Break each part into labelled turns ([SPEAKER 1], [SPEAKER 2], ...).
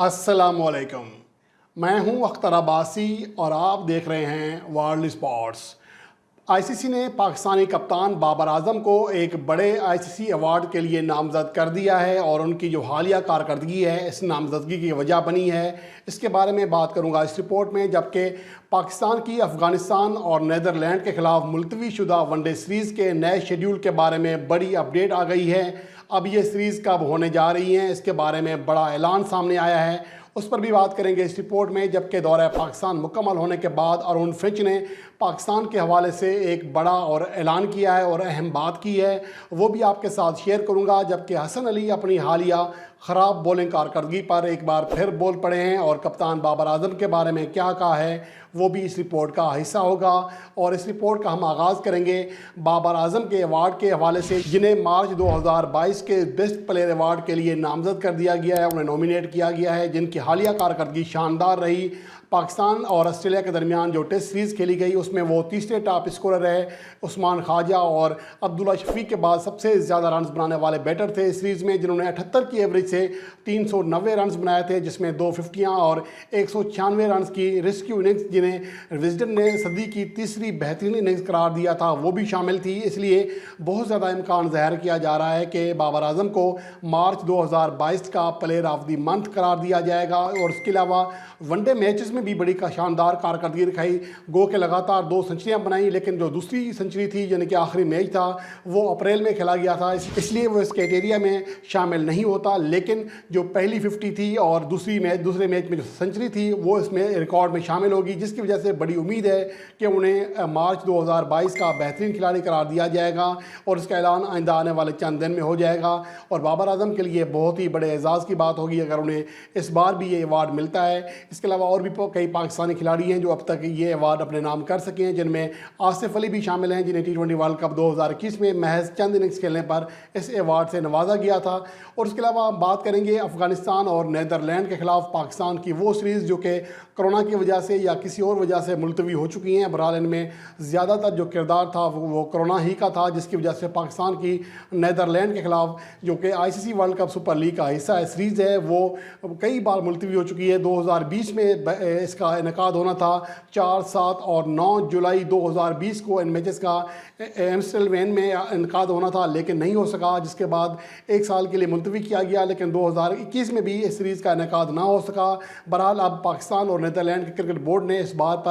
[SPEAKER 1] अस्सलामुअलैकुम। मैं हूं अख्तर अब्बासी और आप देख रहे हैं वर्ल्ड स्पोर्ट्स। आईसीसी ने पाकिस्तानी कप्तान बाबर आजम को एक बड़े आईसीसी अवार्ड के लिए नामजद कर दिया है और उनकी जो हालिया कारकर्दगी है इस नामजदगी की वजह बनी है। इसके बारे में बात करूंगा इस रिपोर्ट में। जबकि पाकिस्तान की अफ़गानिस्तान और नीदरलैंड के ख़िलाफ़ मुलतवी शुदा वनडे सीरीज़ के नए शेड्यूल के बारे में बड़ी अपडेट आ गई है। अब ये सीरीज़ कब होने जा रही हैं इसके बारे में बड़ा ऐलान सामने आया है, उस पर भी बात करेंगे इस रिपोर्ट में। जबकि दौरा पाकिस्तान मुकम्मल होने के बाद अरुण फिंच ने पाकिस्तान के हवाले से एक बड़ा और ऐलान किया है और अहम बात की है, वो भी आपके साथ शेयर करूंगा। जबकि हसन अली अपनी हालिया ख़राब बॉलिंग कारकर्दगी पर एक बार फिर बोल पड़े हैं और कप्तान बाबर आजम के बारे में क्या कहा है वो भी इस रिपोर्ट का हिस्सा होगा। और इस रिपोर्ट का हम आगाज़ करेंगे बाबर आजम के अवार्ड के हवाले से, जिन्हें मार्च 2022 के बेस्ट प्लेयर अवार्ड के लिए नामजद कर दिया गया है, उन्हें नॉमिनेट किया गया है, जिनकी हालिया कारकर्दगी शानदार रही। पाकिस्तान और ऑस्ट्रेलिया के दरमियान जो टेस्ट सीरीज़ खेली गई उसमें वो तीसरे टॉप स्कोरर रहे। उस्मान ख्वाजा और अब्दुल्ला शफीक के बाद सबसे ज़्यादा रन्स बनाने वाले बैटर थे इस सीरीज़ में, जिन्होंने 78 की एवरेज से 390 रन्स बनाए थे, जिसमें 2 फिफ्टियाँ और 196 रन्स की रेस्क्यू इनिंग्स, जिन्हें विजडन ने सदी की तीसरी बेहतरीन इनिंग्स करार दिया था, वो भी शामिल थी। इसलिए बहुत ज़्यादा इम्कान ज़ाहिर किया जा रहा है कि बाबर आजम को मार्च 2022 का प्लेयर ऑफ द मंथ करार दिया जाएगा। और इसके अलावा वनडे मैचेस में भी बड़ी का शानदार कारकर्दगी दिखाई। गो के लगातार 2 सेंचुरियाँ बनाई, लेकिन जो दूसरी सेंचुरी थी यानी कि आखिरी मैच था वो अप्रैल में खेला गया था, इसलिए वो इस क्राइटेरिया में शामिल नहीं होता। लेकिन जो पहली 50 थी और दूसरे मैच में जो सेंचुरी थी वो इसमें रिकॉर्ड में शामिल होगी, जिसकी वजह से बड़ी उम्मीद है कि उन्हें मार्च 2022 का बेहतरीन खिलाड़ी करार दिया जाएगा और इसका ऐलान आइंदा आने वाले चंद दिन में हो जाएगा। और बाबर आजम के लिए बहुत ही बड़े एजाज़ की बात होगी अगर उन्हें इस बार भी ये अवार्ड मिलता है। इसके अलावा और भी कई पाकिस्तानी खिलाड़ी हैं जो अब तक ये अवार्ड अपने नाम कर सके हैं, जिनमें आसिफ अली भी शामिल हैं, जिन्हें T20 वर्ल्ड कप 2021 में महज चंद इनिंग्स खेलने पर इस अवार्ड से नवाजा गया था। और इसके अलावा हम बात करेंगे अफ़गानिस्तान और नीदरलैंड के ख़िलाफ़ पाकिस्तान की वो सीरीज़ जो कि कोरोना की वजह से या किसी और वजह से मुलतवी हो चुकी हैं। बहरहाल इनमें ज़्यादातर जो किरदार था वो कोरोना ही का था, जिसकी वजह से पाकिस्तान की नीदरलैंड के ख़िलाफ़ जो कि ICC world cup super league का हिस्सा है सीरीज़ है वो कई बार मुलतवी हो चुकी है। 2020 में इसका इनेकाद होना था। 4, 7 और 9 जुलाई 2020 को इन मैचेस का एम्स्टर्डम में इनेकाद होना था, लेकिन नहीं हो सका, जिसके बाद एक साल के लिए मुलतवी किया गया। लेकिन 2021 में भी इस सीरीज़ का इनेकाद ना हो सका। बहरहाल अब पाकिस्तान और नीदरलैंड के क्रिकेट बोर्ड ने इस बात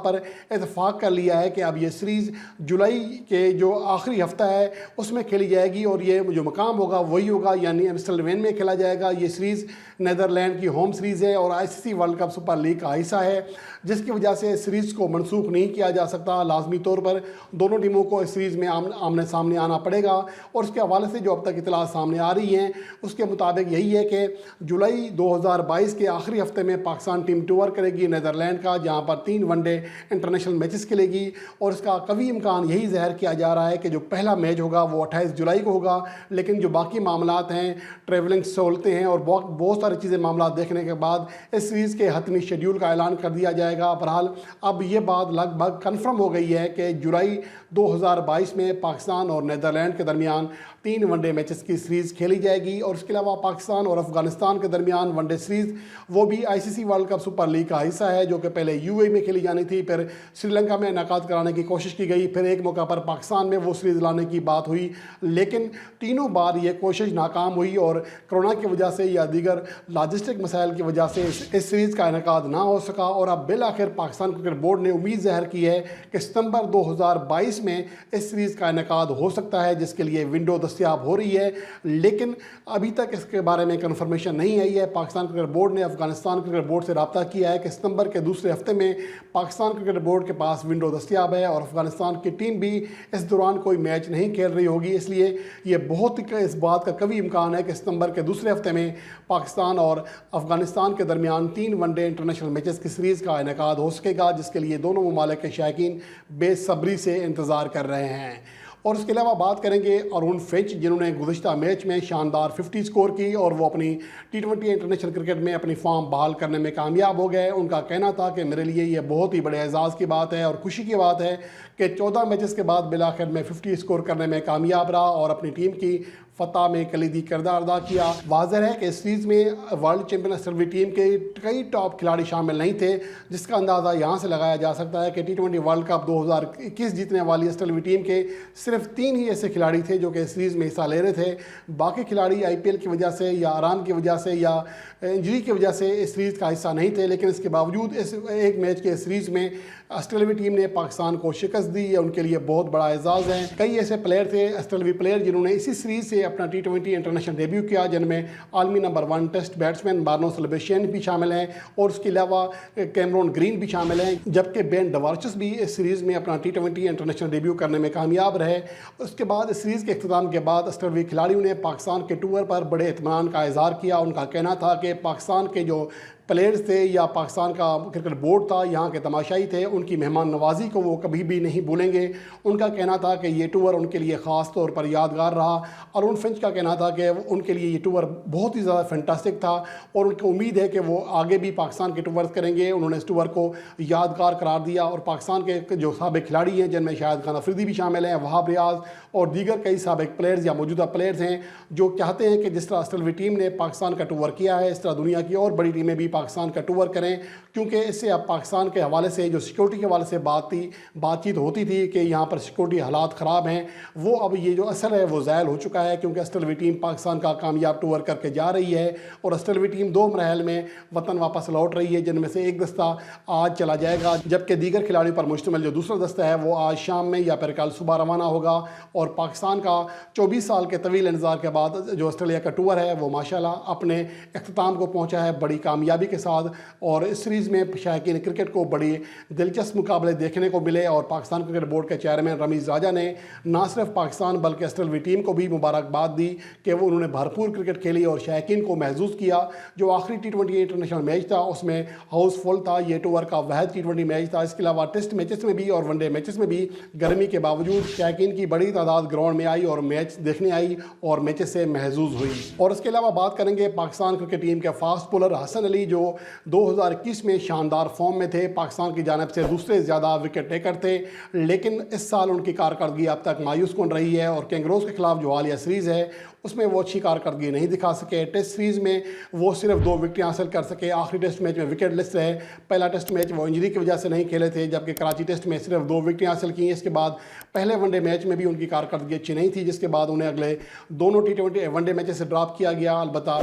[SPEAKER 1] पर इतफाक़ कर लिया है कि अब ये सीरीज़ जुलाई के जो आखिरी हफ्ता है उसमें खेली जाएगी और ये जो मकाम होगा वही होगा, यानी एम्स्टर्डम में खेला जाएगा। ये सीरीज़ नीदरलैंड की होम सीरीज़ है और ICC world cup super league का हिस्सा है, जिसकी वजह से इस सीरीज़ को मनसूख नहीं किया जा सकता। लाजमी तौर पर दोनों टीमों को इस सीरीज़ में आमने सामने आना पड़ेगा। और उसके हवाले से जो अब तक इतला सामने आ रही हैं उसके मुताबिक यही है कि जुलाई 2022 के आखिरी हफ्ते में पाकिस्तान टीम टूर करेगी नीदरलैंड का, जहाँ पर 3 वनडे इंटरनेशनल मैचेस खेलेगी। और इसका कभी इम्कान यही ज़ाहिर किया जा रहा है कि जो पहला मैच होगा वो 28 जुलाई को होगा, लेकिन जो बाकी मामलात हैं, ट्रेवलिंग सहूलतें हैं और बहुत सारी चीज़ें मामला देखने के बाद इस सीरीज़ के हतमी शेड्यूल का ऐलान कर दिया जाएगा। बहरहाल अब ये बात लगभग कन्फर्म हो गई है कि जुलाई 2022 में पाकिस्तान और नीदरलैंड के दरमियान 3 वनडे मैचेस की सीरीज़ खेली जाएगी। और इसके अलावा पाकिस्तान और अफ़गानिस्तान के दरमियान वनडे सीरीज़ वो भी ICC world cup super league का हिस्सा है, जो कि पहले UAE में खेली जानी थी, फिर श्रीलंका में इनेकाद कराने की कोशिश की गई, फिर एक मौका पर पाकिस्तान में वो सीरीज़ लाने की बात हुई, लेकिन तीनों बार ये कोशिश नाकाम हुई और कोरोना की वजह से या दीगर लॉजिस्टिक मसाइल की वजह से इस सीरीज़ का इनेकाद ना हो सका। और अब बिल आखिर पाकिस्तान क्रिकेट बोर्ड ने उम्मीद ज़ाहिर की है कि सितंबर 2022 में इस सीरीज़ का इनेकाद हो सकता है, जिसके लिए विंडो दस्तयाब हो रही है, लेकिन अभी तक इसके बारे में कन्फर्मेशन नहीं आई है। पाकिस्तान क्रिकेट बोर्ड ने अफगानिस्तान क्रिकेट बोर्ड से रब्ता किया है कि सितंबर के दूसरे हफ्ते में पाकिस्तान क्रिकेट बोर्ड के पास विंडो दस्तयाब है और अफगानिस्तान की टीम भी इस दौरान कोई मैच नहीं खेल रही होगी। इसलिए ये बहुत इस बात का कभी इम्कान है कि सितंबर के दूसरे हफ्ते में पाकिस्तान और अफगानिस्तान के दरमियान 3 वनडे इंटरनेशनल मैचेस की सीरीज़ का इनेकाद हो सकेगा, जिसके लिए दोनों ममालिक के शायकीन बेसब्री से इंतज़ार कर रहे हैं। और उसके अलावा बात करेंगे अरुण फिंच, जिन्होंने गुज़िश्ता मैच में शानदार 50 स्कोर की और वो अपनी T20 इंटरनेशनल क्रिकेट में अपनी फॉर्म बहाल करने में कामयाब हो गए। उनका कहना था कि मेरे लिए ये बहुत ही बड़े एजाज़ की बात है और खुशी की बात है कि 14 मैचेस के बाद बिलाखिर में 50 स्कोर करने में कामयाब रहा और अपनी टीम की فتح میں کلیدی کردار ادا کیا۔ واضح ہے کہ اس سیریز میں ورلڈ چیمپئن اسٹریلوی ٹیم کے کئی ٹاپ کھلاڑی شامل نہیں تھے، جس کا اندازہ یہاں سے لگایا جا سکتا ہے کہ T20 ورلڈ کپ 2021 جیتنے والی اسٹریلوی ٹیم کے صرف 3 ہی ایسے کھلاڑی تھے جو کہ اس سیریز میں حصہ لے رہے تھے۔ باقی کھلاڑی IPL کی وجہ سے یا آرام کی وجہ سے یا انجری کی وجہ سے اس سیریز کا حصہ نہیں تھے، لیکن اس کے باوجود اس ایک میچ کے سیریز میں آسٹریلوی ٹیم نے پاکستان کو شکست دی۔ یہ ان کے لیے بہت بڑا اعزاز ہے۔ کئی ایسے پلیئر تھے آسٹریلوی پلیئر جنہوں نے اسی سیریز سے اپنا T20 انٹرنیشنل ڈیبیو کیا، جن میں عالمی نمبر 1 ٹیسٹ بیٹسمین مارنو سلبیشین بھی شامل ہیں اور اس کے علاوہ کیمرون گرین بھی شامل ہیں، جبکہ بین ڈوارچس بھی اس سیریز میں اپنا T20 انٹرنیشنل ڈیبیو کرنے میں کامیاب رہے۔ اس کے بعد اس سیریز کے اختتام کے بعد آسٹریلوی کھلاڑیوں نے پاکستان کے ٹور پر بڑے اطمینان کا اظہار کیا۔ ان کا کہنا تھا کہ پاکستان کے جو پلیئرز تھے یا پاکستان کا کرکٹ بورڈ تھا، یہاں کے تماشائی تھے، ان کی مہمان نوازی کو وہ کبھی بھی نہیں بھولیں گے۔ ان کا کہنا تھا کہ یہ ٹور ان کے لیے خاص طور پر یادگار رہا۔ ارون فنچ کا کہنا تھا کہ ان کے لیے یہ ٹور بہت ہی زیادہ فینٹاسٹک تھا اور ان کو امید ہے کہ وہ آگے بھی پاکستان کے ٹورز کریں گے۔ انہوں نے اس ٹور کو یادگار قرار دیا اور پاکستان کے جو سابق کھلاڑی ہیں، جن میں شاہد خان افریدی بھی شامل ہیں، وہاب ریاض اور دیگر کئی سابق پلیئرز یا موجودہ پلیئرز ہیں، جو چاہتے ہیں کہ جس طرح آسٹریلوی ٹیم نے پاکستان کا ٹور کیا ہے، اس طرح دنیا کی اور بڑی ٹیمیں بھی پاکستان کا ٹور کریں، کیونکہ اس سے اب پاکستان کے حوالے سے جو سیکورٹی کے حوالے سے بات چیت ہوتی تھی کہ یہاں پر سیکورٹی حالات خراب ہیں، وہ اب یہ جو اثر ہے وہ زائل ہو چکا ہے، کیونکہ آسٹریلوی ٹیم پاکستان کا کامیاب ٹور کر کے جا رہی ہے اور آسٹریلوی ٹیم 2 مراحل میں وطن واپس لوٹ رہی ہے، جن میں سے ایک دستہ آج چلا جائے گا، جبکہ دیگر کھلاڑیوں پر مشتمل جو دوسرا دستہ ہے وہ آج شام میں یا پھر کل صبح روانہ ہوگا۔ اور پاکستان کا 24 سال کے طویل انتظار کے بعد جو آسٹریلیا کا ٹور ہے وہ ماشاءاللہ اپنے اختتام کو پہنچا ہے بڑی کامیابی کے ساتھ، اور اس سیریز میں شائقین کرکٹ کو بڑی دلچسپ مقابلے دیکھنے کو ملے۔ اور پاکستان کرکٹ بورڈ کے چیئرمین رمیز راجہ نے نہ صرف پاکستان بلکہ آسٹریلوی ٹیم کو بھی مبارکباد دی کہ وہ انہوں نے بھرپور کرکٹ کھیلی اور شائقین کو محظوظ کیا۔ جو آخری T20 انٹرنیشنل میچ تھا اس میں ہاؤس فل تھا، یہ ٹور کا واحد T20 میچ تھا۔ اس کے علاوہ ٹیسٹ میچز میں بھی اور ون ڈے میچز میں بھی گرمی کے باوجود شائقین کی بڑی تعداد گراؤنڈ میں آئی اور میچ دیکھنے آئی اور میچز سے محظوظ ہوئی۔ اور اس کے علاوہ بات کریں گے پاکستان کرکٹ ٹیم کے فاسٹ بولر حسن علی، جو 2021 میں شاندار فارم میں تھے، پاکستان کی جانب سے دوسرے زیادہ وکٹ ٹیکر تھے، لیکن اس سال ان کی کارکردگی اب تک مایوس کن رہی ہے اور کینگروز کے خلاف جو حالیہ سیریز ہے اس میں وہ اچھی کارکردگی نہیں دکھا سکے۔ ٹیسٹ سیریز میں وہ صرف 2 وکٹیں حاصل کر سکے، آخری ٹیسٹ میچ میں وکٹ لیس رہے۔ پہلا ٹیسٹ میچ وہ انجری کی وجہ سے نہیں کھیلے تھے، جبکہ کراچی ٹیسٹ میں صرف 2 وکٹیں حاصل کی۔ اس کے بعد پہلے ون ڈے میچ میں بھی ان کی کارکردگی اچھی نہیں تھی، جس کے بعد انہیں اگلے دونوں T20 ون ڈے میچز سے ڈراپ کیا گیا۔ البتہ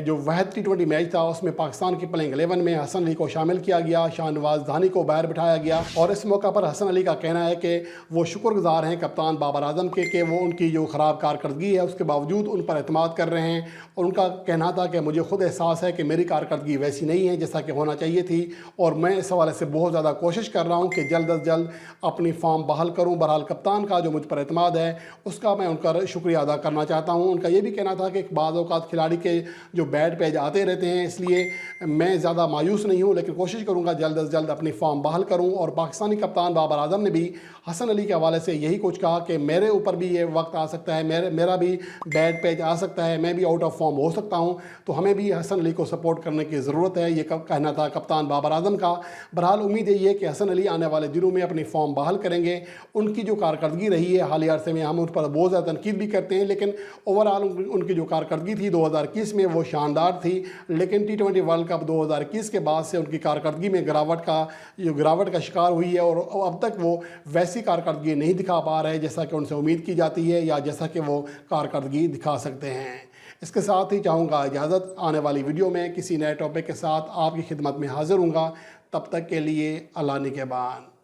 [SPEAKER 1] جو واحد T20 میچ تھا اس میں پاکستان کی پلنگ 11 میں حسن علی کو شامل کیا گیا، شاہ نواز دھانی کو باہر بٹھایا گیا، اور اس موقع پر حسن علی کا کہنا ہے کہ وہ شکر گزار ہیں کپتان بابر اعظم کے کہ وہ ان کی جو خراب کارکردگی ہے اس کے باوجود ان پر اعتماد کر رہے ہیں، اور ان کا کہنا تھا کہ مجھے خود احساس ہے کہ میری کارکردگی ویسی نہیں ہے جیسا کہ ہونا چاہیے تھی، اور میں اس حوالے سے بہت زیادہ کوشش کر رہا ہوں کہ جلد از جلد اپنی فارم بحال کروں۔ بہرحال کپتان کا جو مجھ پر اعتماد ہے اس کا میں ان کا شکریہ ادا کرنا چاہتا ہوں۔ ان کا یہ بھی کہنا تھا کہ بعض اوقات کھلاڑی کے جو بیڈ پیج آتے رہتے ہیں، اس لیے میں زیادہ مایوس نہیں ہوں، لیکن کوشش کروں گا جلد از جلد اپنی فارم بحال کروں۔ اور پاکستانی کپتان بابر اعظم نے بھی حسن علی کے حوالے سے یہی کچھ کہا کہ میرے اوپر بھی یہ وقت آ سکتا ہے، میرا بھی بیڈ پیج آ سکتا ہے، میں بھی آؤٹ آف فارم ہو سکتا ہوں، تو ہمیں بھی حسن علی کو سپورٹ کرنے کی ضرورت ہے، یہ کہنا تھا کپتان بابر اعظم کا۔ بہرحال امید یہ ہے کہ حسن علی آنے والے دنوں میں اپنی فارم بحال کریں گے۔ ان کی جو کارکردگی رہی ہے حالیہ عرصے میں، ہم ان پر بہت زیادہ تنقید بھی کرتے ہیں، لیکن اوورآل ان کی جو کارکردگی تھی 2021 میں وہ شاندار تھی، لیکن T20 ورلڈ کپ 2021 کے بعد سے ان کی کارکردگی میں گراوٹ کا شکار ہوئی ہے، اور اب تک وہ ویسی کارکردگی نہیں دکھا پا رہے جیسا کہ ان سے امید کی جاتی ہے یا جیسا کہ وہ کارکردگی دکھا سکتے ہیں۔ اس کے ساتھ ہی چاہوں گا اجازت، آنے والی ویڈیو میں کسی نئے ٹاپک کے ساتھ آپ کی خدمت میں حاضر ہوں گا، تب تک کے لیے اللہ نگہبان۔